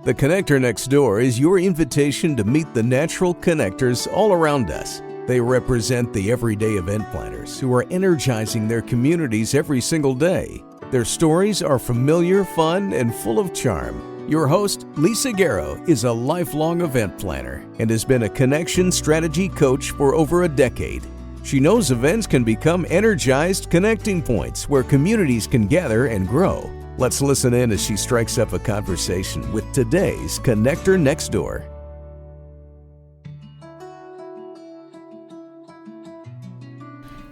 The Connector Next Door is your invitation to meet the natural connectors all around us. They represent the everyday event planners who are energizing their communities every single day. Their stories are familiar, fun, and full of charm. Your host, Lisa Garrow, is a lifelong event planner and has been a connection strategy coach for over a decade. She knows events can become energized connecting points where communities can gather and grow. Let's listen in as she strikes up a conversation with today's Connector Next Door.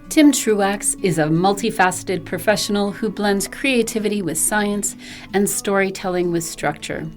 Tim Truax is a multifaceted professional who blends creativity with science and storytelling with structure.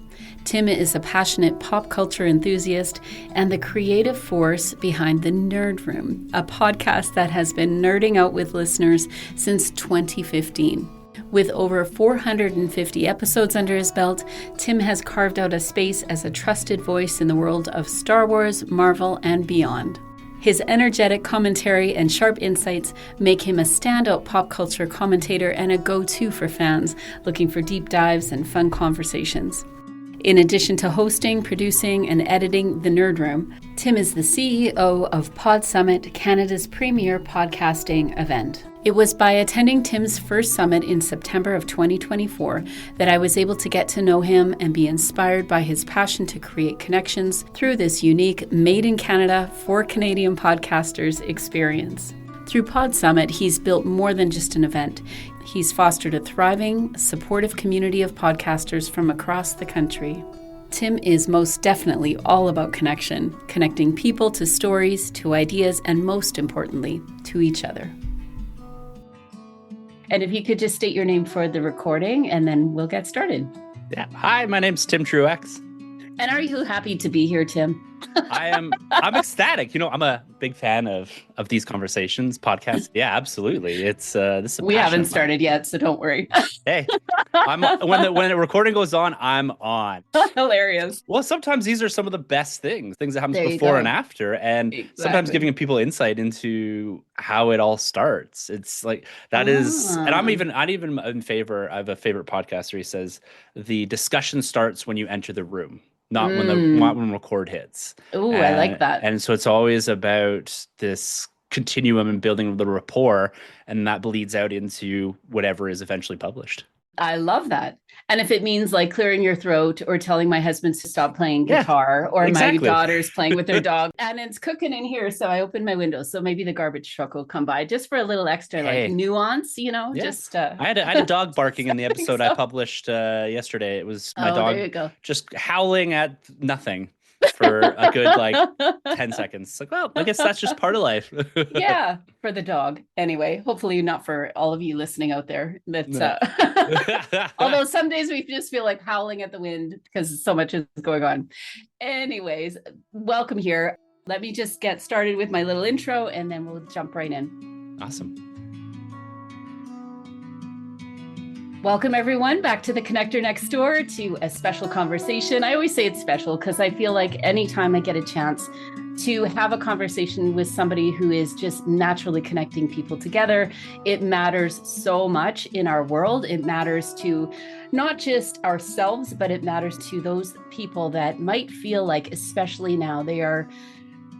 Tim is a passionate pop culture enthusiast and the creative force behind The Nerd Room, a podcast that has been nerding out with listeners since 2015. With over 450 episodes under his belt, Tim has carved out a space as a trusted voice in the world of Star Wars, Marvel, and beyond. His energetic commentary and sharp insights make him a standout pop culture commentator and a go-to for fans looking for deep dives and fun conversations. In addition to hosting, producing, and editing The Nerd Room, Tim is the CEO of Pod Summit, Canada's premier podcasting event. It was by attending Tim's first summit in September of 2024 that I was able to get to know him and be inspired by his passion to create connections through this unique Made in Canada for Canadian podcasters experience. Through Pod Summit, he's built more than just an event. He's fostered a thriving, supportive community of podcasters from across the country. Tim is most definitely all about connection, connecting people to stories, to ideas, and most importantly, to each other. And if you could just state your name for the recording, and then we'll get started. Yeah. Hi, my name's Tim Truax. And are you happy to be here, Tim? I'm ecstatic. You know, I'm a big fan of these conversations, podcasts. Yeah, absolutely. It's this is a we passion haven't of mine. started yet, so don't worry. Hey, when the recording goes on, I'm on. Hilarious. Well, sometimes these are some of the best things that happens There you before go. and after, and sometimes Exactly. giving people insight into how it all starts. It's like that is, and I'm even in favor. I have a favorite podcaster. He says the discussion starts when you enter the room. Not when record hits. Ooh, I like that. And so it's always about this continuum and building a little rapport, and that bleeds out into whatever is eventually published. I love that. And if it means like clearing your throat or telling my husband to stop playing guitar or exactly. my daughter's playing with their dog and it's cooking in here. So I opened my window. So maybe the garbage truck will come by just for a little extra like nuance, you know, just. I had a dog barking in the episode I published yesterday. It was my dog just howling at nothing for a good 10 seconds. It's like, well, I guess that's just part of life. Yeah, for the dog. Anyway, hopefully not for all of you listening out there. That's although some days we just feel like howling at the wind because so much is going on. Anyways, welcome here. Let me just get started with my little intro and then we'll jump right in. Awesome. Welcome, everyone, back to the Connector Next Door to a special conversation. I always say it's special because I feel like anytime I get a chance to have a conversation with somebody who is just naturally connecting people together, it matters so much in our world. It matters to not just ourselves, but it matters to those people that might feel like, especially now, they are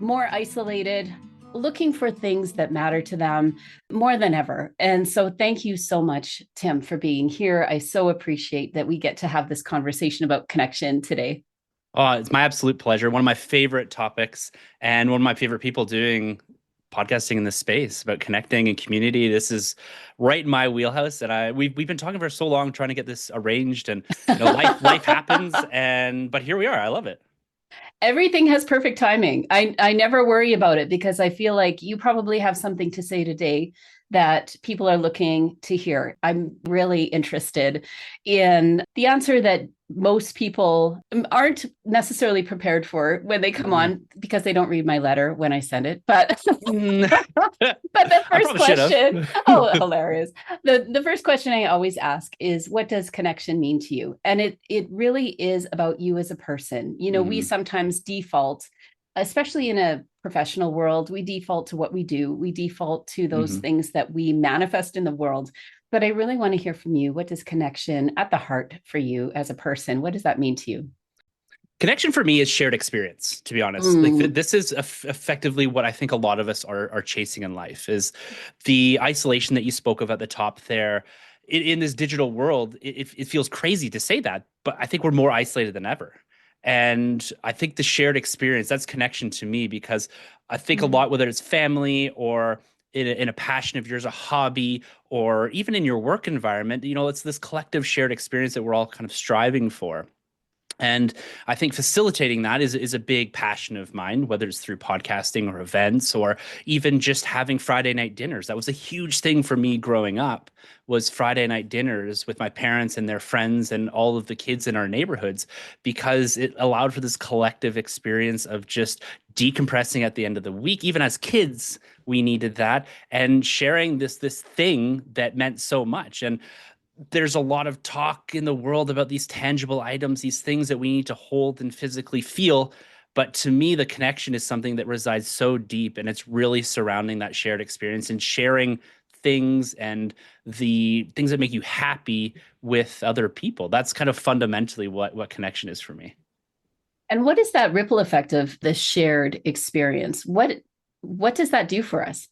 more isolated, looking for things that matter to them more than ever. And so thank you so much, Tim, for being here. I so appreciate that we get to have this conversation about connection today. Oh, it's my absolute pleasure. One of my favorite topics and one of my favorite people doing podcasting in this space about connecting and community. This is right in my wheelhouse. And we've been talking for so long trying to get this arranged, and life happens. But here we are. I love it. Everything has perfect timing. I never worry about it because I feel like you probably have something to say today that people are looking to hear. I'm really interested in the answer that most people aren't necessarily prepared for when they come on because they don't read my letter when I send it. But but the first question, hilarious. The first question I always ask is, what does connection mean to you? And it really is about you as a person. You know, we sometimes default, especially in a professional world, we default to what we do. We default to those things that we manifest in the world. But I really want to hear from you. What does connection at the heart for you as a person? What does that mean to you? Connection for me is shared experience, to be honest. Like Mm, this is effectively what I think a lot of us are chasing in life is the isolation that you spoke of at the top there. In this digital world, it feels crazy to say that, but I think we're more isolated than ever. And I think the shared experience, that's connection to me because I think a mm. lot, whether it's family or in a passion of yours, a hobby, or even in your work environment, it's this collective shared experience that we're all kind of striving for. And I think facilitating that is a big passion of mine, whether it's through podcasting or events or even just having Friday night dinners. That was a huge thing for me growing up was Friday night dinners with my parents and their friends and all of the kids in our neighborhoods because it allowed for this collective experience of just decompressing at the end of the week. Even as kids, we needed that and sharing this thing that meant so much. And there's a lot of talk in the world about these tangible items, these things that we need to hold and physically feel. But to me, the connection is something that resides so deep, and it's really surrounding that shared experience and sharing things and the things that make you happy with other people. That's kind of fundamentally what connection is for me. And what is that ripple effect of the shared experience? What does that do for us?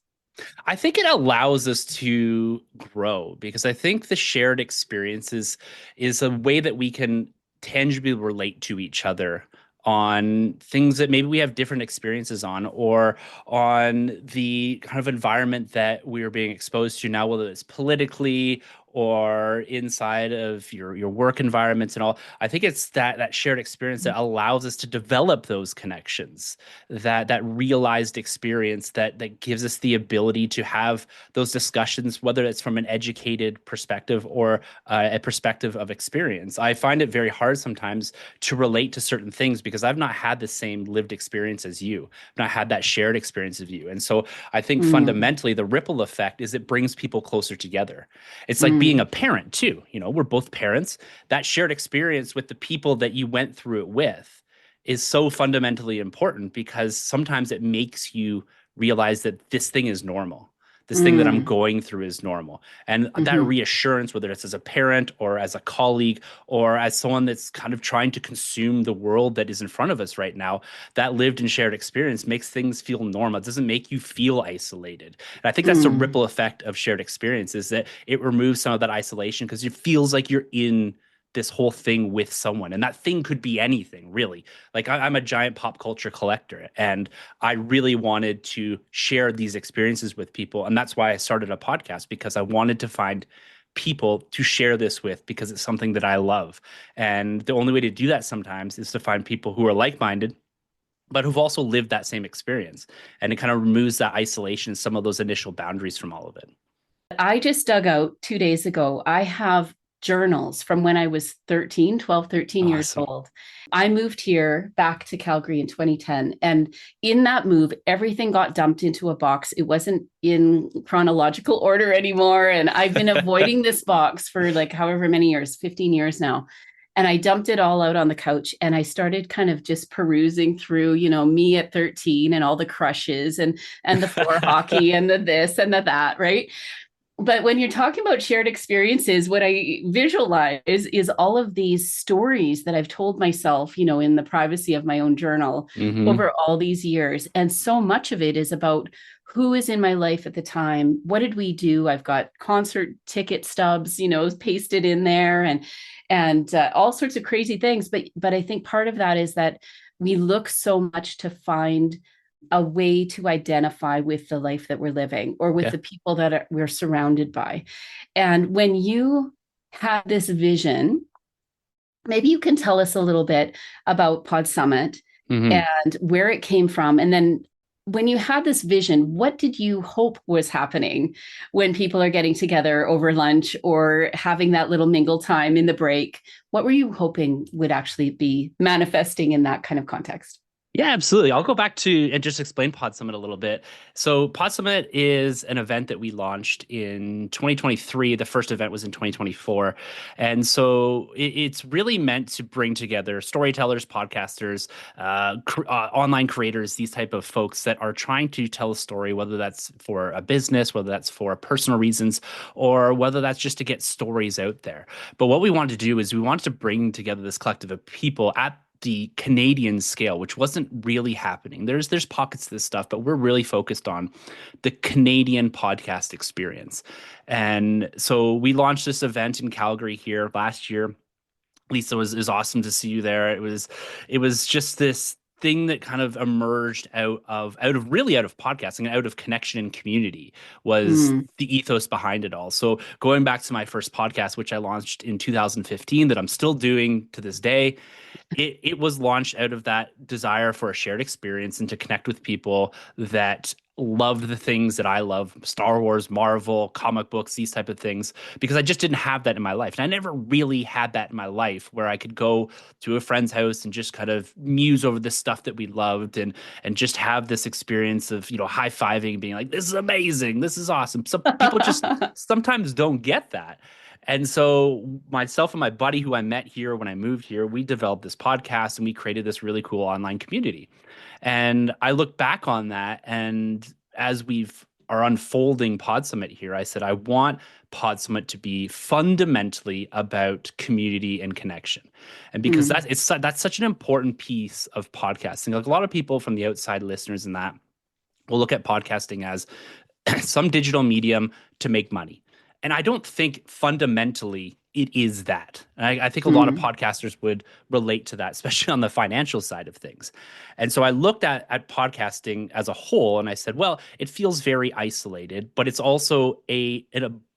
I think it allows us to grow because I think the shared experiences is a way that we can tangibly relate to each other on things that maybe we have different experiences on or on the kind of environment that we're being exposed to now, whether it's politically or inside of your work environments and all. I think it's that shared experience that allows us to develop those connections, that realized experience that gives us the ability to have those discussions, whether it's from an educated perspective or a perspective of experience. I find it very hard sometimes to relate to certain things because I've not had the same lived experience as you. I've not had that shared experience of you. And so I think Mm, fundamentally the ripple effect is it brings people closer together. It's like being mm, a parent too. We're both parents. That shared experience with the people that you went through it with is so fundamentally important because sometimes it makes you realize that this thing is normal. This thing that I'm mm, going through is normal. And that mhm, reassurance, whether it's as a parent or as a colleague or as someone that's kind of trying to consume the world that is in front of us right now, that lived and shared experience makes things feel normal. It doesn't make you feel isolated. And I think that's the mm. ripple effect of shared experience is that it removes some of that isolation because it feels like you're in this whole thing with someone. And that thing could be anything, really. Like I'm a giant pop culture collector and I really wanted to share these experiences with people. And that's why I started a podcast because I wanted to find people to share this with because it's something that I love. And the only way to do that sometimes is to find people who are like-minded but who've also lived that same experience. And it kind of removes that isolation, some of those initial boundaries from all of it. I just dug out 2 days ago. I have journals from when I was 13, 12, 13 years Awesome. old. I moved here back to Calgary in 2010. And in that move, everything got dumped into a box. It wasn't in chronological order anymore. And I've been avoiding this box for like however many years, 15 years now. And I dumped it all out on the couch and I started kind of just perusing through, me at 13 and all the crushes and the floor hockey and the this and the that, right? But when you're talking about shared experiences, what I visualize is all of these stories that I've told myself, in the privacy of my own journal Hmm. over all these years. And so much of it is about who is in my life at the time. What did we do? I've got concert ticket stubs, pasted in there and all sorts of crazy things. But I think part of that is that we look so much to find a way to identify with the life that we're living or with Yeah. the people that we're surrounded by. And when you had this vision, maybe you can tell us a little bit about Pod Summit Hmm. and where it came from. And then when you had this vision, what did you hope was happening when people are getting together over lunch or having that little mingle time in the break? What were you hoping would actually be manifesting in that kind of context? Yeah, absolutely. I'll go back to and just explain Pod Summit a little bit. So, Pod Summit is an event that we launched in 2023. The first event was in 2024. And so it's really meant to bring together storytellers, podcasters, online creators, these type of folks that are trying to tell a story, whether that's for a business, whether that's for personal reasons, or whether that's just to get stories out there. But what we wanted to do is we wanted to bring together this collective of people at the Canadian scale, which wasn't really happening. There's pockets of this stuff, but we're really focused on the Canadian podcast experience. And so we launched this event in Calgary here last year. Lisa, it was awesome to see you there. It was just this thing that kind of emerged out of podcasting and out of connection and community was the ethos behind it all. So going back to my first podcast, which I launched in 2015, that I'm still doing to this day, it was launched out of that desire for a shared experience and to connect with people that loved the things that I love, Star Wars, Marvel, comic books, these type of things, because I just didn't have that in my life. And I never really had that in my life where I could go to a friend's house and just kind of muse over the stuff that we loved and just have this experience of, high-fiving, being like, this is amazing, this is awesome. Some people just sometimes don't get that. And so myself and my buddy who I met here when I moved here, we developed this podcast and we created this really cool online community. And I look back on that, and as are unfolding Pod Summit here, I said, I want Pod Summit to be fundamentally about community and connection. And because that's such an important piece of podcasting. Like a lot of people from the outside listeners and that will look at podcasting as some digital medium to make money. And I don't think fundamentally it is that. And I think a lot of podcasters would relate to that, especially on the financial side of things. And so I looked at podcasting as a whole and I said, well, it feels very isolated, but it's also a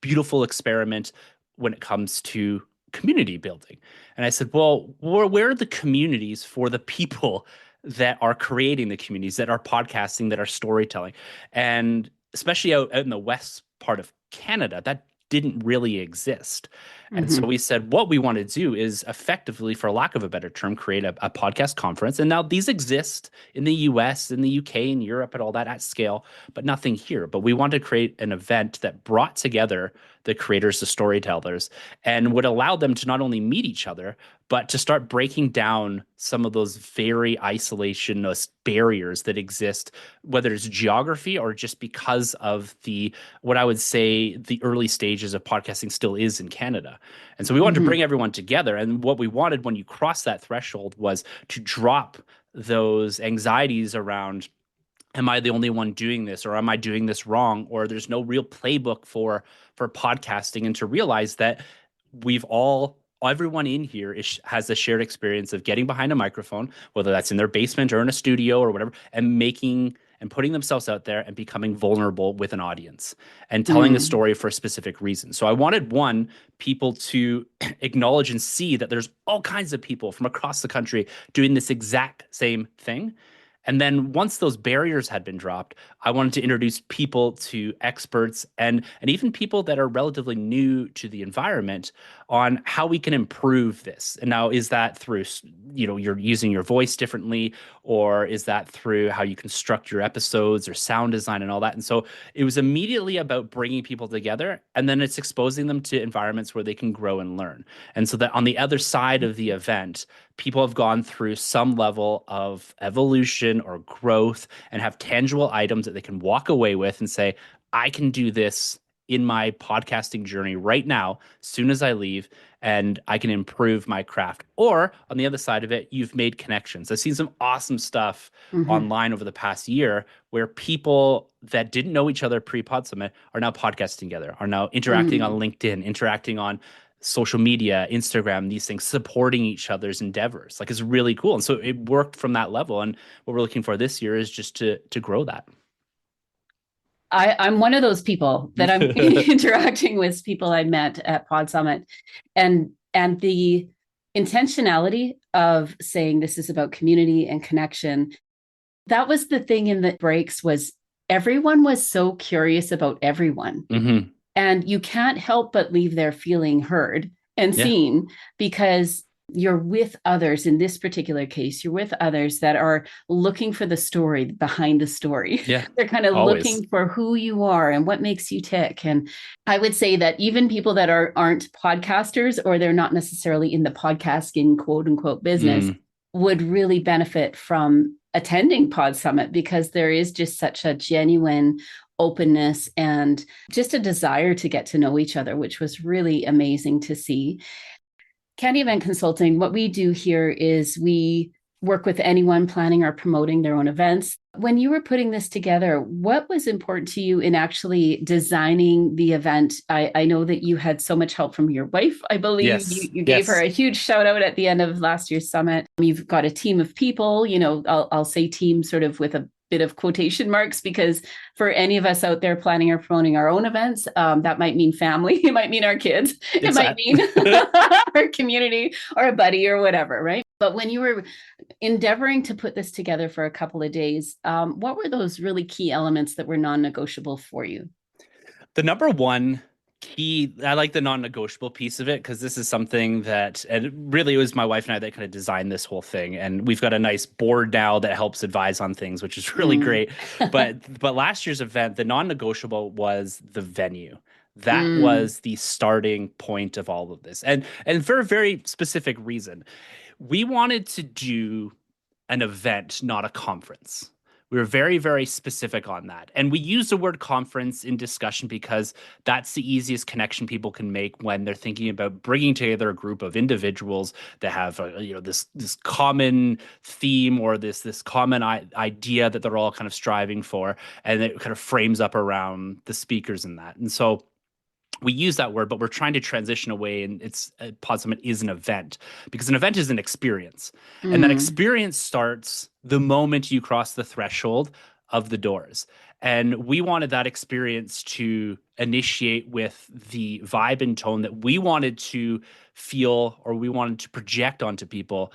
beautiful experiment when it comes to community building. And I said, well, where are the communities for the people that are creating the communities, that are podcasting, that are storytelling? And especially out in the west part of Canada, that didn't really exist. And so we said, what we want to do is effectively, for lack of a better term, create a podcast conference. And now these exist in the US, in the UK, in Europe, and all that at scale, but nothing here. But we want to create an event that brought together the creators, the storytellers, and would allow them to not only meet each other, but to start breaking down some of those very isolationist barriers that exist, whether it's geography or just because of what I would say the early stages of podcasting still is in Canada. And so we wanted to bring everyone together. And what we wanted when you cross that threshold was to drop those anxieties around, am I the only one doing this, or am I doing this wrong, or there's no real playbook for podcasting, and to realize that everyone in here has a shared experience of getting behind a microphone, whether that's in their basement or in a studio or whatever, and putting themselves out there and becoming vulnerable with an audience and telling a story for a specific reason. So I wanted people to acknowledge and see that there's all kinds of people from across the country doing this exact same thing. And then once those barriers had been dropped, I wanted to introduce people to experts and even people that are relatively new to the environment on how we can improve this. And now, is that through, you're using your voice differently, or is that through how you construct your episodes or sound design and all that? And so it was immediately about bringing people together, and then it's exposing them to environments where they can grow and learn. And so that on the other side of the event, people have gone through some level of evolution or growth and have tangible items that they can walk away with and say, I can do this in my podcasting journey right now, as soon as I leave, and I can improve my craft. Or on the other side of it, you've made connections. I've seen some awesome stuff online over the past year where people that didn't know each other pre-Pod Summit are now podcasting together, are now interacting on LinkedIn, interacting on social media, Instagram, these things, supporting each other's endeavors. Like, it's really cool. And so it worked from that level. And what we're looking for this year is just to grow that. I'm one of those people that I'm interacting with people I met at Pod Summit, and the intentionality of saying this is about community and connection. That was the thing in the breaks, was everyone was so curious about everyone. And you can't help but leave there feeling heard and seen, because you're with others. In this particular case, you're with others that are looking for the story behind the story. They're kind of looking for who you are and what makes you tick. And I would say that even people that aren't podcasters, or they're not necessarily in the podcasting quote unquote business, would really benefit from attending Pod Summit, because there is just such a genuine openness and just a desire to get to know each other, which was really amazing to see. Candy Event Consulting, what we do here is we work with anyone planning or promoting their own events. When you were putting this together, what was important to you in actually designing the event? I know that you had so much help from your wife. I believe Yes. you gave her Yes. a huge shout out at the end of last year's summit. You've got a team of people, I'll say team sort of with a bit of quotation marks, because for any of us out there planning or promoting our own events, that might mean family, it might mean our kids, it might mean our community or a buddy or whatever, right? But when you were endeavoring to put this together for a couple of days, what were those really key elements that were non-negotiable for you? The number one key, I like the non-negotiable piece of it, because this is something that, and really it was my wife and I that kind of designed this whole thing. And we've got a nice board now that helps advise on things, which is really great. But last year's event, the non-negotiable was the venue. That was the starting point of all of this. And for a very specific reason. We wanted to do an event, not a conference. We were very, very specific on that. And we use the word conference in discussion because that's the easiest connection people can make when they're thinking about bringing together a group of individuals that have this common theme or this common idea that they're all kind of striving for, and it kind of frames up around the speakers in that. And so we use that word, but we're trying to transition away, and it's Pod Summit is an event, because an event is an experience, and that experience starts the moment you cross the threshold of the doors. And we wanted that experience to initiate with the vibe and tone that we wanted to feel, or we wanted to project onto people.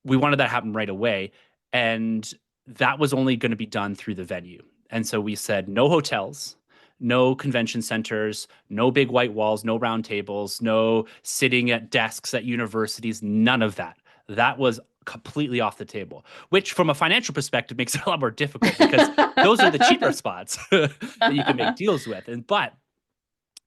We wanted that to happen right away, and that was only going to be done through the venue. And so we said no hotels, no convention centers, no big white walls, no round tables, no sitting at desks at universities, none of that. That was completely off the table, which from a financial perspective makes it a lot more difficult, because those are the cheaper spots that you can make deals with.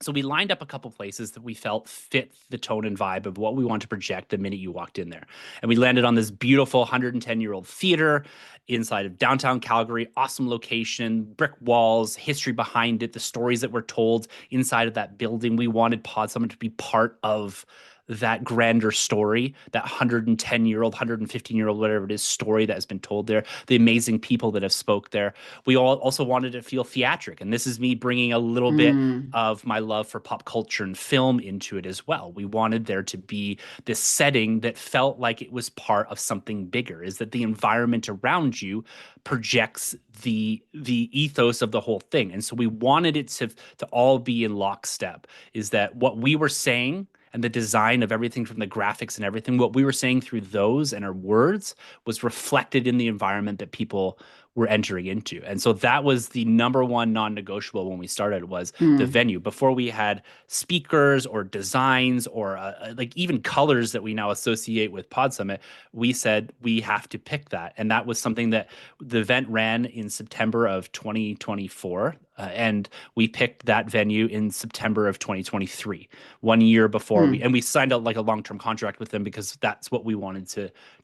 So we lined up a couple places that we felt fit the tone and vibe of what we wanted to project the minute you walked in there. And we landed on this beautiful 110-year-old theater inside of downtown Calgary, awesome location, brick walls, history behind it, the stories that were told inside of that building. We wanted Pod Summit to be part of that grander story, that 110-year-old, 115-year-old, whatever it is, story that has been told there, the amazing people that have spoke there. We all also wanted to feel theatric. And this is me bringing a little bit of my love for pop culture and film into it as well. We wanted there to be this setting that felt like it was part of something bigger, is that the environment around you projects the ethos of the whole thing. And so we wanted it to all be in lockstep, is that what we were saying and the design of everything from the graphics and everything, what we were saying through those and our words was reflected in the environment that people were entering into. And so that was the number one non-negotiable when we started, was the venue. Before we had speakers or designs or like even colors that we now associate with Pod Summit, we said we have to pick that. And that was something that the event ran in September of 2024. And we picked that venue in September of 2023, 1 year before we signed out like a long-term contract with them, because that's what we wanted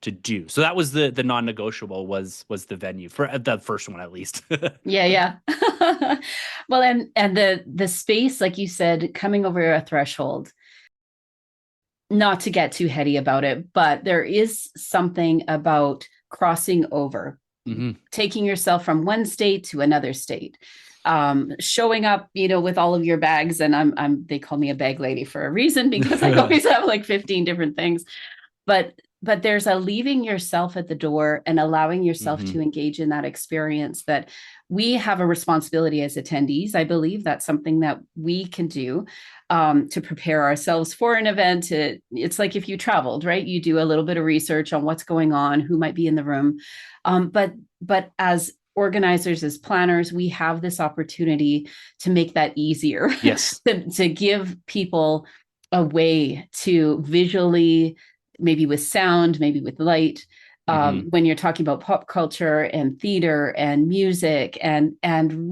to do. So that was the non-negotiable, was the venue for the first one, at least. Yeah. Well, and the space, like you said, coming over a threshold, not to get too heady about it, but there is something about crossing over, taking yourself from one state to another state. Showing up, with all of your bags, and they call me a bag lady for a reason, because I always have like 15 different things, but there's a leaving yourself at the door and allowing yourself to engage in that experience, that we have a responsibility as attendees. I believe that's something that we can do to prepare ourselves for an event. It's like if you traveled, right? You do a little bit of research on what's going on, who might be in the room. But as organizers, as planners, we have this opportunity to make that easier. Yes. to give people a way to visually, maybe with sound, maybe with light, when you're talking about pop culture and theater and music, and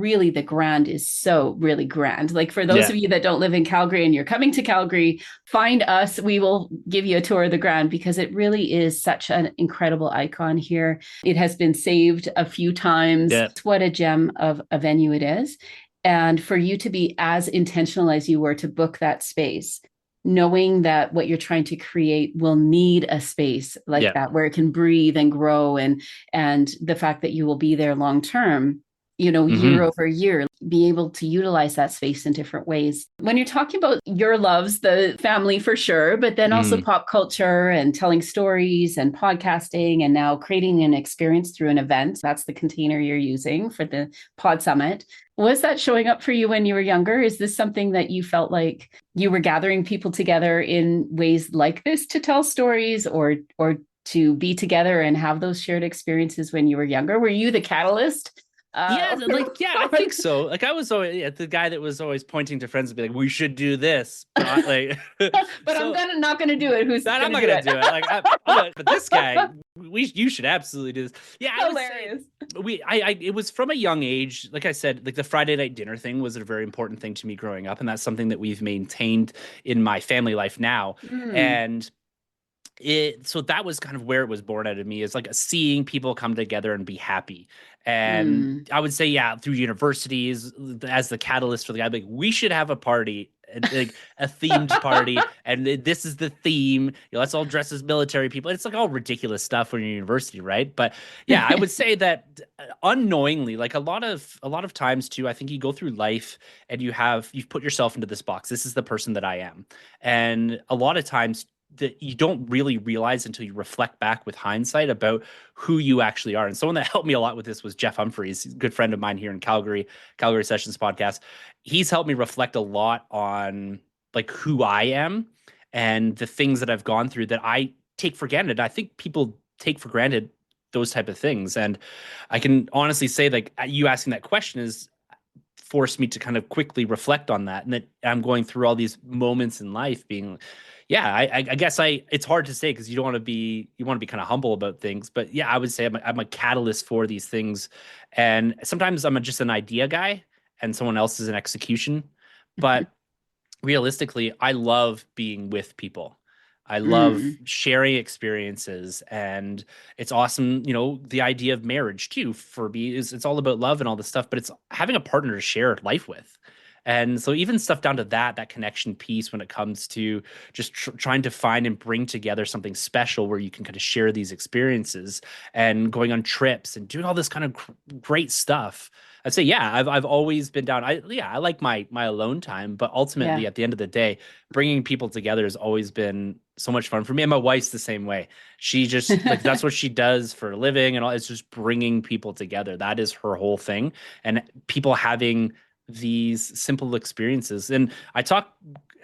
really the grand is so really grand. Like for those of you that don't live in Calgary and you're coming to Calgary, find us. We will give you a tour of the grand, because it really is such an incredible icon here. It has been saved a few times. What a gem of a venue it is. And for you to be as intentional as you were to book that space, knowing that what you're trying to create will need a space like Yeah. that where it can breathe and grow, and the fact that you will be there long term, year Hmm. over year, be able to utilize that space in different ways. When you're talking about your loves, the family for sure, but then also Mm. pop culture and telling stories and podcasting and now creating an experience through an event, that's the container you're using for the Pod Summit. Was that showing up for you when you were younger? Is this something that you felt like you were gathering people together in ways like this to tell stories, or to be together and have those shared experiences when you were younger? Were you the catalyst? Yeah, yeah, I think so. Like I was always the guy that was always pointing to friends and be like, "We should do this," but But I'm so not gonna do it. Who's that I'm gonna not do gonna it? do it. Like, but this guy, you should absolutely do this. Yeah, I would say Hilarious. it was from a young age. Like I said, like the Friday night dinner thing was a very important thing to me growing up, and that's something that we've maintained in my family life now. Mm, And so that was kind of where it was born out of me, is like seeing people come together and be happy. And mm. I would say, yeah, through universities as the catalyst for the guy, like we should have a party, like a themed party, and this is the theme. Let's all dress as military people. It's like all ridiculous stuff when you're in university, right? But yeah, I would say that unknowingly, like a lot of times too, I think you go through life and you've put yourself into this box. This is the person that I am, and a lot of times that you don't really realize until you reflect back with hindsight about who you actually are. And someone that helped me a lot with this was Jeff Humphreys, a good friend of mine here in Calgary Sessions podcast. He's helped me reflect a lot on like who I am and the things that I've gone through that I take for granted. I think people take for granted those type of things. And I can honestly say, like, you asking that question is forced me to kind of quickly reflect on that, and that I'm going through all these moments in life being, yeah, I guess it's hard to say because you want to be kind of humble about things, but yeah, I would say I'm a catalyst for these things, and sometimes I'm just an idea guy and someone else is an execution, but realistically, I love being with people. I love Mm. sharing experiences, and it's awesome. The idea of marriage too for me is it's all about love and all this stuff, but it's having a partner to share life with. And so even stuff down to that connection piece when it comes to just trying to find and bring together something special where you can kind of share these experiences and going on trips and doing all this kind of great stuff. I'd say, yeah, I've always been down. I like my alone time, but Yeah. ultimately at the end of the day, bringing people together has always been so much fun for me. And my wife's the same way. She just like that's what she does for a living and all. It's just bringing people together. That is her whole thing. And people having these simple experiences. And I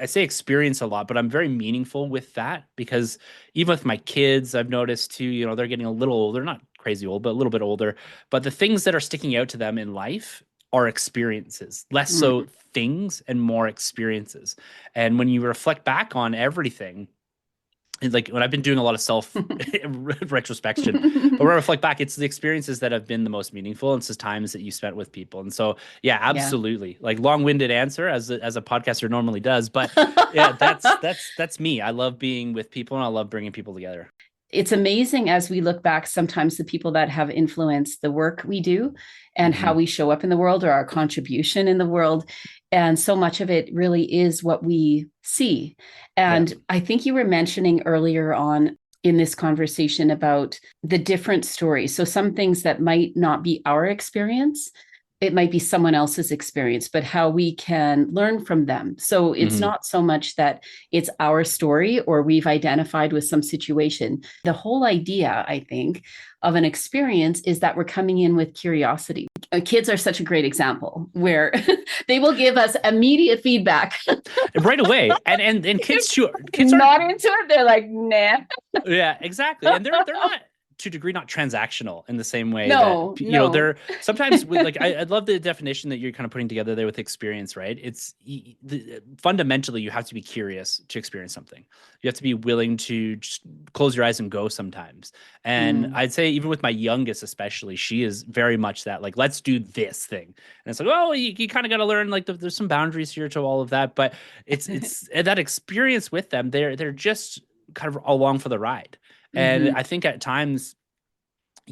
say experience a lot, but I'm very meaningful with that because even with my kids, I've noticed too, they're getting a little older, not crazy old, but a little bit older. But the things that are sticking out to them in life are experiences, less so Mm. things and more experiences. And when you reflect back on everything, like when I've been doing a lot of self retrospection, but when I reflect back, it's the experiences that have been the most meaningful. And it's the times that you spent with people. And so, yeah, Yeah. absolutely. Like long-winded answer as a podcaster normally does, but yeah, that's me. I love being with people and I love bringing people together. It's amazing as we look back, sometimes the people that have influenced the work we do and Hmm. how we show up in the world or our contribution in the world. And so much of it really is what we see. Yeah. And I think you were mentioning earlier on in this conversation about the different stories. So some things that might not be our experience, it might be someone else's experience, but how we can learn from them. So it's Hmm. not so much that it's our story or we've identified with some situation. The whole idea, I think, of an experience is that we're coming in with curiosity. Kids are such a great example where they will give us immediate feedback. Right away. And kids too, kids aren't. Not into it. They're like, nah. Yeah, exactly. And they're not to a degree not transactional in the same way that No, no. they're sometimes with like I love the definition that you're kind of putting together there with experience, right? It's fundamentally you have to be curious to experience something. You have to be willing to just close your eyes and go sometimes. And Mm. I'd say even with my youngest especially, she is very much that like let's do this thing. And it's like, oh, you kind of got to learn like there's some boundaries here to all of that, but it's that experience with them. They're just kind of along for the ride. And Hmm. I think at times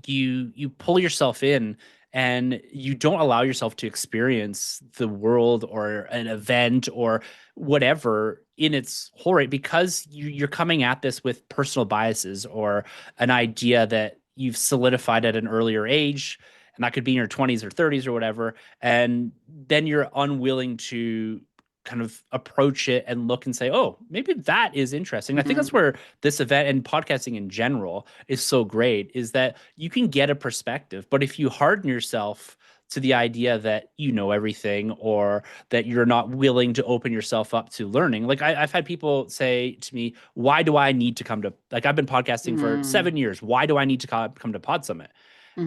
you pull yourself in and you don't allow yourself to experience the world or an event or whatever in its whole right, because you're coming at this with personal biases or an idea that you've solidified at an earlier age, and that could be in your 20s or 30s or whatever, and then you're unwilling to kind of approach it and look and say, oh, maybe that is interesting. I think that's where this event and podcasting in general is so great, is that you can get a perspective, but if you harden yourself to the idea that you know everything or that you're not willing to open yourself up to learning. Like I've had people say to me, why do I need to come to, like, I've been podcasting for 7 years. Why do I need to come to Pod Summit?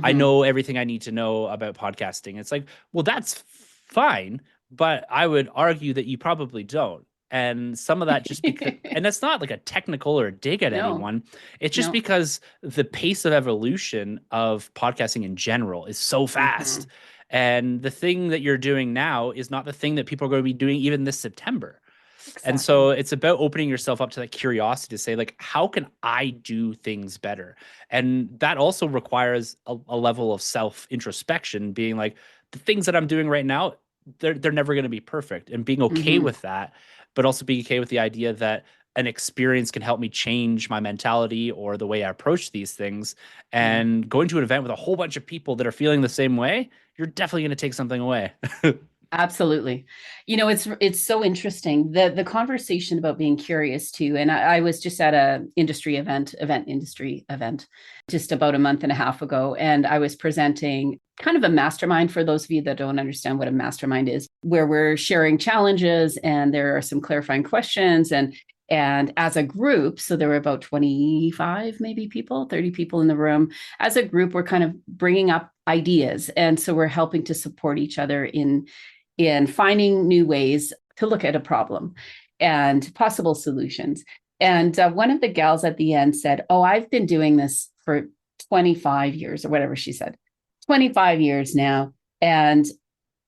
I know everything I need to know about podcasting. It's like, well, that's fine, but I would argue that you probably don't. And some of that just because, and that's not like a technical or a dig at anyone. It's just because the pace of evolution of podcasting in general is so fast. And the thing that you're doing now is not the thing that people are going to be doing even this September. Exactly. And so it's about opening yourself up to that curiosity to say, like, how can I do things better? And that also requires a level of self-introspection, being like, the things that I'm doing right now, they're never going to be perfect, and being okay with that, but also being okay with the idea that an experience can help me change my mentality or the way I approach these things. And going to an event with a whole bunch of people that are feeling the same way, you're definitely going to take something away. Absolutely. You know, it's so interesting, the conversation about being curious too. And I was just at a industry event just about a month and a half ago. And I was presenting kind of a mastermind, for those of you that don't understand what a mastermind is, where we're sharing challenges and there are some clarifying questions and as a group, so there were about 25 maybe people, 30 people in the room. As a group, we're kind of bringing up ideas. And so we're helping to support each other in finding new ways to look at a problem and possible solutions. And one of the gals at the end said, oh, I've been doing this for 25 years or whatever she said, 25 years now. And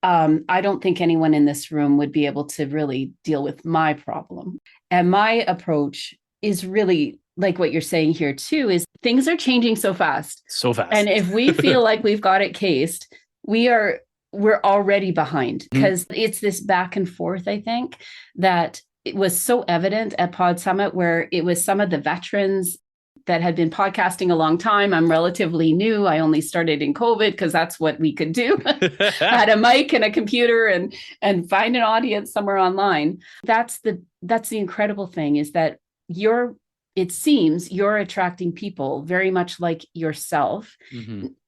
I don't think anyone in this room would be able to really deal with my problem. And my approach is really like what you're saying here too, is things are changing so fast. So fast. And if we feel like we've got it cased, we're already behind, because it's this back and forth, I think, that it was so evident at Pod Summit, where it was some of the veterans that had been podcasting a long time. I'm relatively new. I only started in COVID because that's what we could do. I had a mic and a computer and find an audience somewhere online. That's the incredible thing, is that it seems you're attracting people very much like yourself,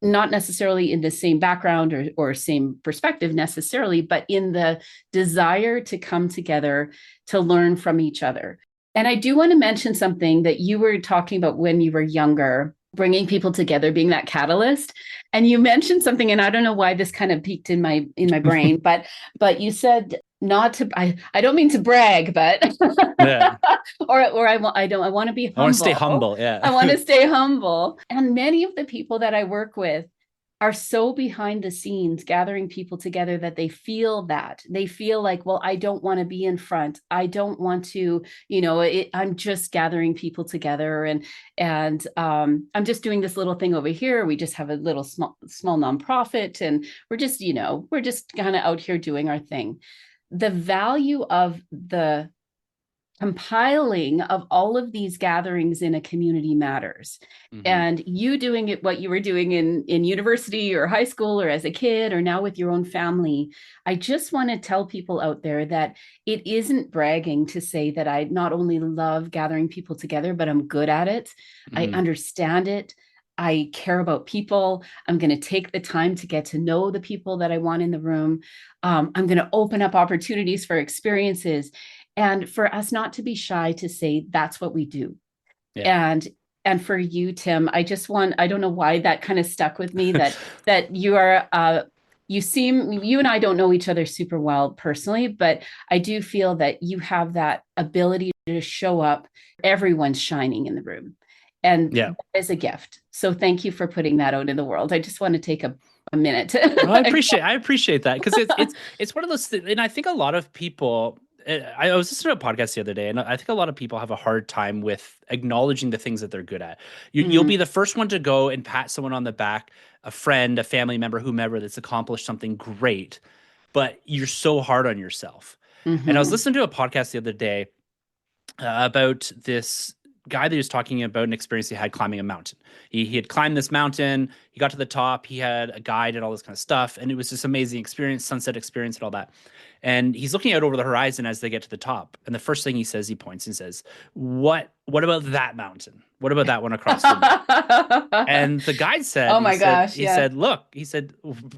not necessarily in the same background or same perspective necessarily, but in the desire to come together to learn from each other. And I do want to mention something that you were talking about when you were younger, bringing people together, being that catalyst. And you mentioned something, and I don't know why this kind of peaked in my brain, but you said, not to, I don't mean to brag, but yeah. or I want to be humble. I want to stay humble. Yeah. I want to stay humble. And many of the people that I work with are so behind the scenes gathering people together that they feel like, well, I don't want to be in front. I don't want to, I'm just gathering people together and I'm just doing this little thing over here. We just have a little small nonprofit, and we're just kind of out here doing our thing. The value of the compiling of all of these gatherings in a community matters. And you doing it, what you were doing in university or high school or as a kid or now with your own family, I just want to tell people out there that it isn't bragging to say that I not only love gathering people together, but I'm good at it. I understand it. I care about people. I'm going to take the time to get to know the people that I want in the room. I'm going to open up opportunities for experiences, and for us not to be shy to say that's what we do. Yeah. And for you, Tim, I don't know why that kind of stuck with me, that you are, you and I don't know each other super well personally, but I do feel that you have that ability to show up. Everyone's shining in the room. And that is a gift. So thank you for putting that out in the world. I just want to take a minute to I appreciate that, because it's one of those things, and I think a lot of people, I was listening to a podcast the other day, and I think a lot of people have a hard time with acknowledging the things that they're good at. You'll Mm, be the first one to go and pat someone on the back, a friend, a family member, whomever that's accomplished something great, but you're so hard on yourself. And I was mm-hmm. listening to a podcast the other day about this guy that he was talking about an experience he had climbing a mountain. He had climbed this mountain, he got to the top, he had a guide and all this kind of stuff, and it was this amazing experience, sunset experience and all that. And he's looking out over the horizon as they get to the top. And the first thing he says, he points and says, What about that mountain? What about that one across from me? And the guide said, Oh my gosh, he yeah. said, look, he said,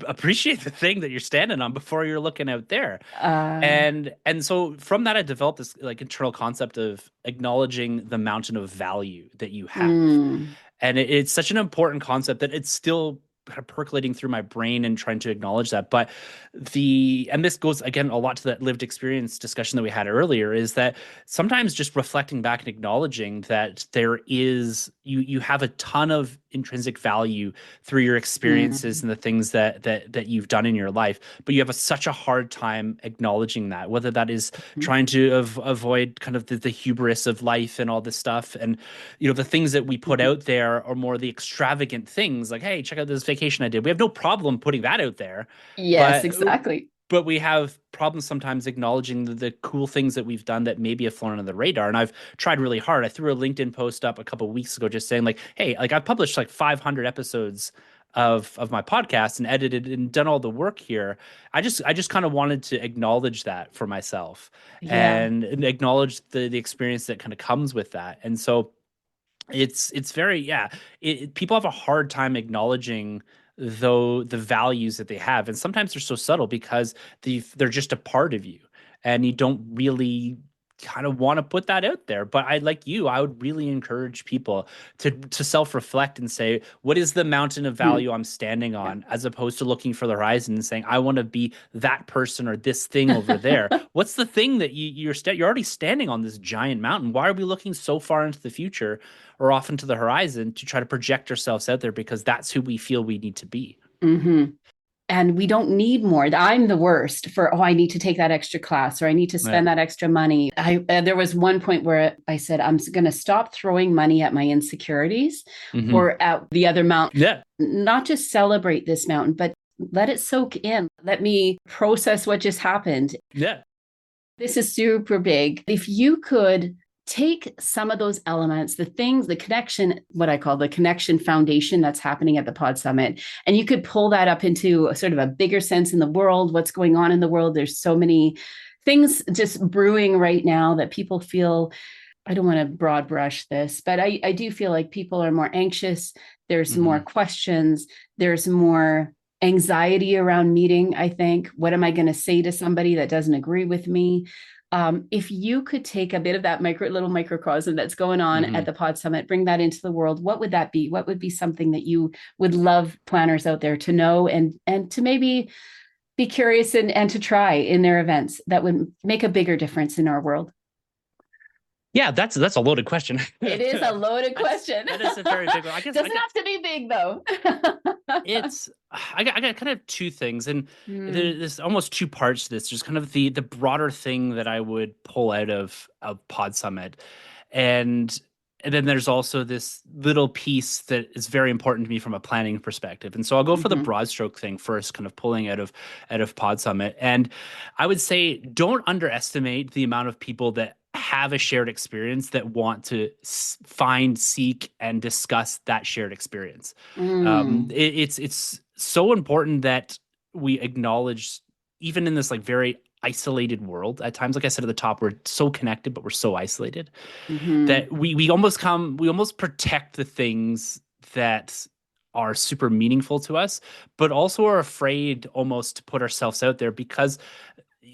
appreciate the thing that you're standing on before you're looking out there. Uh, And so from that, I developed this like internal concept of acknowledging the mountain of value that you have. mm, And it's such an important concept that it's still kind of percolating through my brain and trying to acknowledge that. But and this goes again a lot to that lived experience discussion that we had earlier, is that sometimes just reflecting back and acknowledging that you have a ton of intrinsic value through your experiences mm, and the things that you've done in your life, but you have such a hard time acknowledging that, whether that is mm, trying to avoid kind of the hubris of life and all this stuff. And the things that we put mhm. out there are more the extravagant things, like, hey, check out this vacation I did. We have no problem putting that out there, Yes, but exactly. we have problems sometimes acknowledging the cool things that we've done that maybe have flown under the radar. And I've tried really hard. I threw a LinkedIn post up a couple of weeks ago just saying like, hey, like I've published like 500 episodes of my podcast and edited and done all the work here. I just kind of wanted to acknowledge that for myself, Yeah. and acknowledge the experience that kind of comes with that. And so it's very, yeah, people have a hard time acknowledging though the values that they have, and sometimes they're so subtle because they're just a part of you, and you don't really kind of want to put that out there. But I would really encourage people to self-reflect and say, what is the mountain of Mm, value I'm standing yeah. on, as opposed to looking for the horizon and saying, I want to be that person or this thing over there. What's the thing that you're already standing on this giant mountain? Why are we looking so far into the future or off into the horizon to try to project ourselves out there, because that's who we feel we need to be? hmm And we don't need more. I'm the worst for, oh, I need to take that extra class or I need to Yeah. spend that extra money. There was one point where I said, I'm going to stop throwing money at my insecurities Hmm. or at the other mountain, Yeah. not just celebrate this mountain, but let it soak in. Let me process what just happened. Yeah. This is super big. If you could take some of those elements, the things, the connection, what I call the connection foundation that's happening at the Pod Summit, and you could pull that up into a sort of a bigger sense in the world, what's going on in the world. There's so many things just brewing right now that people feel, I don't want to broad brush this, but I do feel like people are more anxious. There's more Hmm. questions. There's more anxiety around meeting, I think. What am I going to say to somebody that doesn't agree with me? If you could take a bit of that little microcosm that's going on at Hmm. the Pod Summit, bring that into the world, what would that be? What would be something that you would love planners out there to know and to maybe be curious and to try in their events that would make a bigger difference in our world? Yeah, that's a loaded question. It is a loaded question. That is a very big one. Doesn't have to be big though. It's I got kind of two things, and Mm, there's almost two parts to this. Just kind of the broader thing that I would pull out of Pod Summit, and then there's also this little piece that is very important to me from a planning perspective. And so I'll go for the mhm, broad stroke thing first, kind of pulling out of Pod Summit. And I would say don't underestimate the amount of people that have a shared experience that want to find, seek, and discuss that shared experience. mm, It's so important that we acknowledge, even in this like very isolated world at times, like I said at the top, we're so connected but we're so isolated mhm, that we almost protect the things that are super meaningful to us, but also are afraid almost to put ourselves out there, because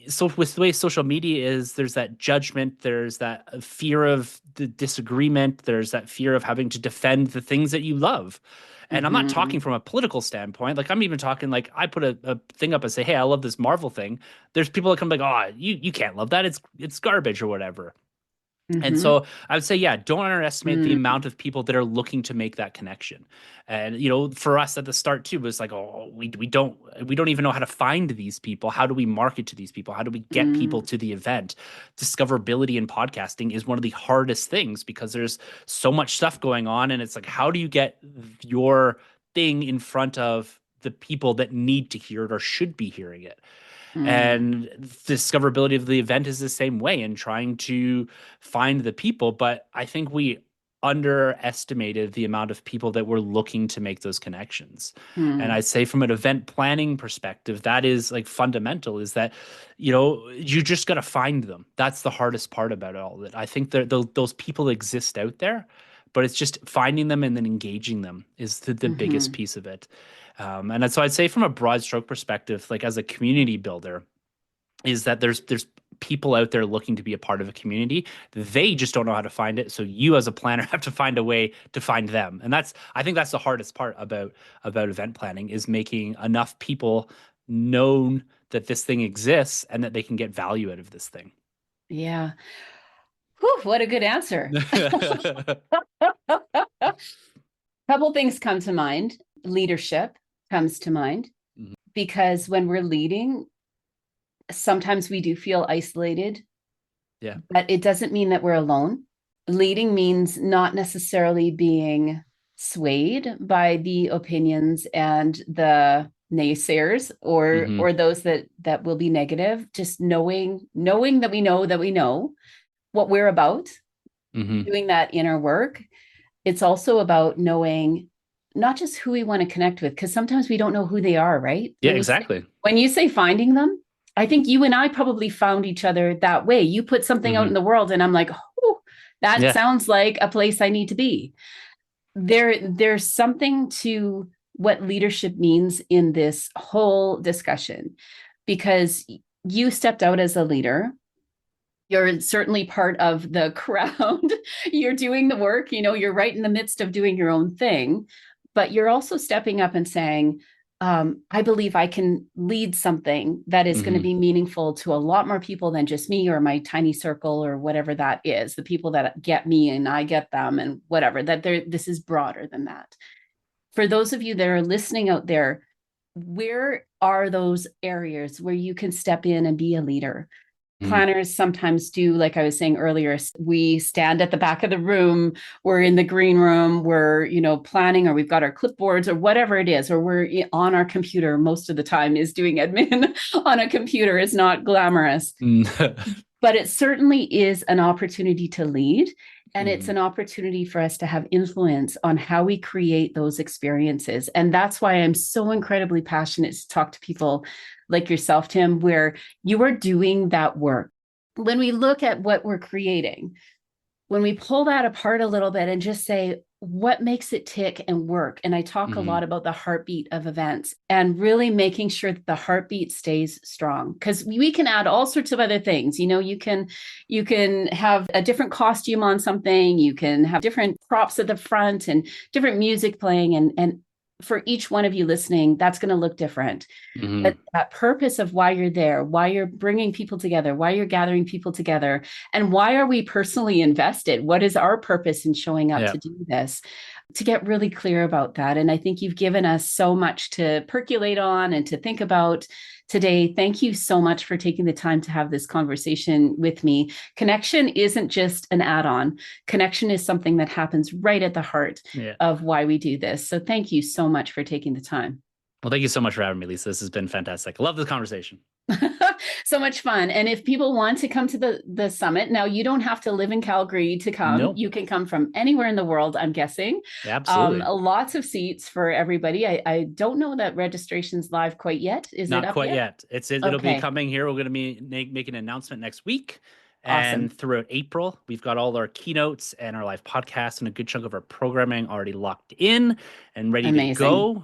so with the way social media is, there's that judgment, there's that fear of the disagreement, there's that fear of having to defend the things that you love. And I'm not talking mhm. from a political standpoint. Like, I'm even talking like, I put a thing up and say, hey, I love this Marvel thing. There's people that come like, oh, you can't love that. It's garbage or whatever. And Mm-hmm. so I would say, yeah, don't underestimate the amount of people that are looking to make that connection. And for us at the start too, it was like, oh, we don't even know how to find these people. How do we market to these people? How do we get people Mm-hmm. to the event? Discoverability in podcasting is one of the hardest things because there's so much stuff going on, and it's like, how do you get your thing in front of the people that need to hear it or should be hearing it? And discoverability of the event is the same way in trying to find the people. But I think we underestimated the amount of people that were looking to make those connections. And Mm-hmm. I'd say from an event planning perspective, that is like fundamental, is that, you just got to find them. That's the hardest part about all of it. I think that those people exist out there, but it's just finding them and then engaging them is the biggest Mm-hmm. piece of it. And so I'd say from a broad stroke perspective, like as a community builder, is that there's people out there looking to be a part of a community. They just don't know how to find it. So you as a planner have to find a way to find them. And I think that's the hardest part about event planning, is making enough people known that this thing exists and that they can get value out of this thing. Yeah. Whew, what a good answer. Couple things come to mind. Leadership comes to mind, Mhm. because when we're leading, sometimes we do feel isolated, Yeah. but it doesn't mean that we're alone. Leading means not necessarily being swayed by the opinions and the naysayers, or Hmm. or those that will be negative. Just knowing that we know what we're about, Hmm. doing that inner work. It's also about knowing not just who we want to connect with, because sometimes we don't know who they are, right? Yeah, exactly. When you say finding them, I think you and I probably found each other that way. You put something out in Hmm. the world, and I'm like, oh, that Yeah. sounds like a place I need to be. There's something to what leadership means in this whole discussion, because you stepped out as a leader. You're certainly part of the crowd. You're doing the work, you're right in the midst of doing your own thing, but you're also stepping up and saying, I believe I can lead something that is going to Hmm. be meaningful to a lot more people than just me or my tiny circle or whatever that is, the people that get me and I get them and whatever, this is broader than that. For those of you that are listening out there, where are those areas where you can step in and be a leader? Hmm. Planners sometimes do, like I was saying earlier, we stand at the back of the room, we're in the green room, we're planning, or we've got our clipboards or whatever it is, or we're on our computer. Most of the time is doing admin on a computer is not glamorous, but it certainly is an opportunity to lead. And it's Hmm. an opportunity for us to have influence on how we create those experiences. And that's why I'm so incredibly passionate to talk to people like yourself, Tim, where you are doing that work. When we look at what we're creating, when we pull that apart a little bit and just say, what makes it tick and work? And I talk a Hmm. lot about the heartbeat of events and really making sure that the heartbeat stays strong, because we can add all sorts of other things. You can have a different costume on something, you can have different props at the front and different music playing, and for each one of you listening, that's going to look different. Hmm. But that purpose of why you're there, why you're bringing people together, why you're gathering people together, and why are we personally invested? What is our purpose in showing up Yeah. to do this? To get really clear about that. And I think you've given us so much to percolate on and to think about today. Thank you so much for taking the time to have this conversation with me. Connection isn't just an add-on. Connection is something that happens right at the heart Yeah. of why we do this. So thank you so much for taking the time. Well, thank you so much for having me, Lisa. This has been fantastic. I love this conversation. So much fun. And if people want to come to the summit, now you don't have to live in Calgary to come. No. You can come from anywhere in the world, I'm guessing. Absolutely. Lots of seats for everybody. I don't know that registration's live quite yet. Is it Not up quite yet? yet. It'll be Okay. coming here. We're going to be make an announcement next week. And Awesome. throughout April, we've got all our keynotes and our live podcasts and a good chunk of our programming already locked in and ready to Amazing. go.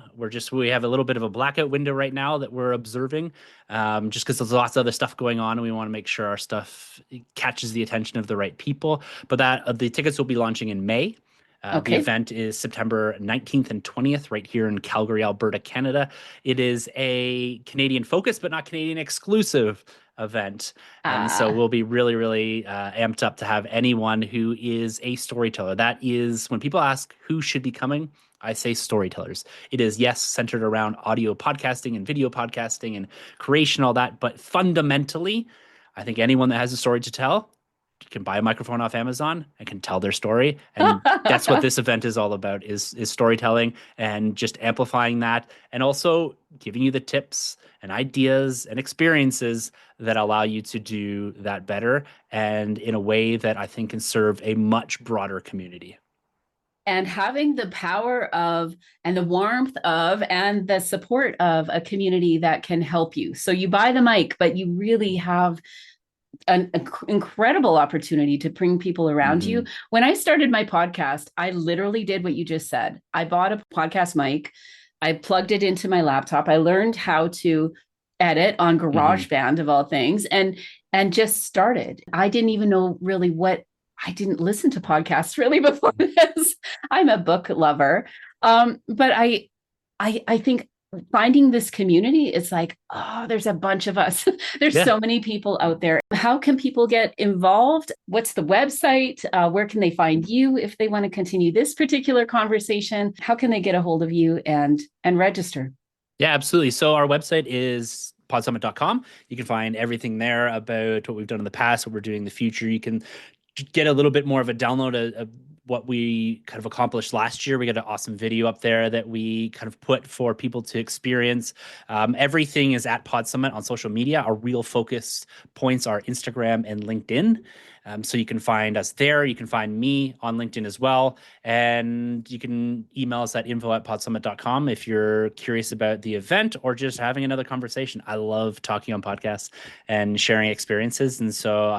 We have a little bit of a blackout window right now that we're observing, just because there's lots of other stuff going on, and we want to make sure our stuff catches the attention of the right people. But the tickets will be launching in May. The event is September 19th and 20th right here in Calgary, Alberta, Canada. It is a Canadian focused but not Canadian exclusive event. And so we'll be really, really amped up to have anyone who is a storyteller. That is, when people ask who should be coming, I say storytellers. It is, yes, centered around audio podcasting and video podcasting and creation, all that. But fundamentally, I think anyone that has a story to tell can buy a microphone off Amazon and can tell their story. And that's what this event is all about, is storytelling and just amplifying that, and also giving you the tips and ideas and experiences that allow you to do that better and in a way that I think can serve a much broader community. And having the power of, and the warmth of, and the support of a community that can help you. So you buy the mic, but you really have an incredible opportunity to bring people around you. When I started my podcast, I literally did what you just said. I bought a podcast mic. I plugged it into my laptop. I learned how to edit on GarageBand of all things, and just started. I didn't even know really I didn't listen to podcasts really before this. I'm a book lover. But I think finding this community is like, oh, there's a bunch of us. There's so many people out there. How can people get involved? What's the website? Where can they find you if they want to continue this particular conversation? How can they get a hold of you and register? Yeah, absolutely. So our website is podsummit.com. You can find everything there about what we've done in the past, what we're doing in the future. You can get a little bit more of a download of what we kind of accomplished last year. We got an awesome video up there that we kind of put for people to experience. Everything is at Pod Summit on social media. Our real focus points are Instagram and LinkedIn. So you can find us there. You can find me on LinkedIn as well. And you can email us at info@podsummit.com if you're curious about the event or just having another conversation. I love talking on podcasts and sharing experiences. And so,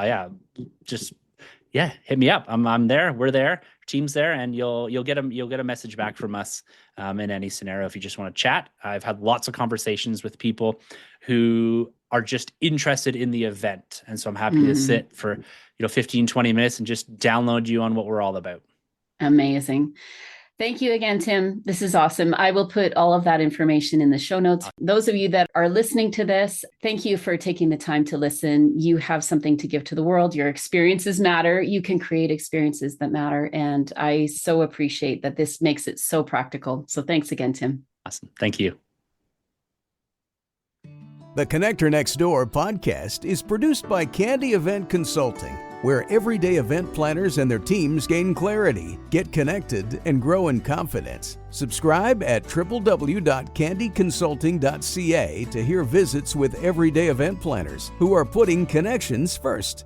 hit me up. I'm there. We're there. Team's there, and you'll get a message back from us in any scenario if you just want to chat. I've had lots of conversations with people who are just interested in the event, and so I'm happy to sit for 15, 20 minutes and just download you on what we're all about. Amazing. Thank you again, Tim. This is awesome. I will put all of that information in the show notes. Those of you that are listening to this, thank you for taking the time to listen. You have something to give to the world. Your experiences matter. You can create experiences that matter. And I so appreciate that this makes it so practical. So thanks again, Tim. Awesome. Thank you. The Connector Next Door podcast is produced by Candy Event Consulting, where everyday event planners and their teams gain clarity, get connected, and grow in confidence. Subscribe at www.candyconsulting.ca to hear visits with everyday event planners who are putting connections first.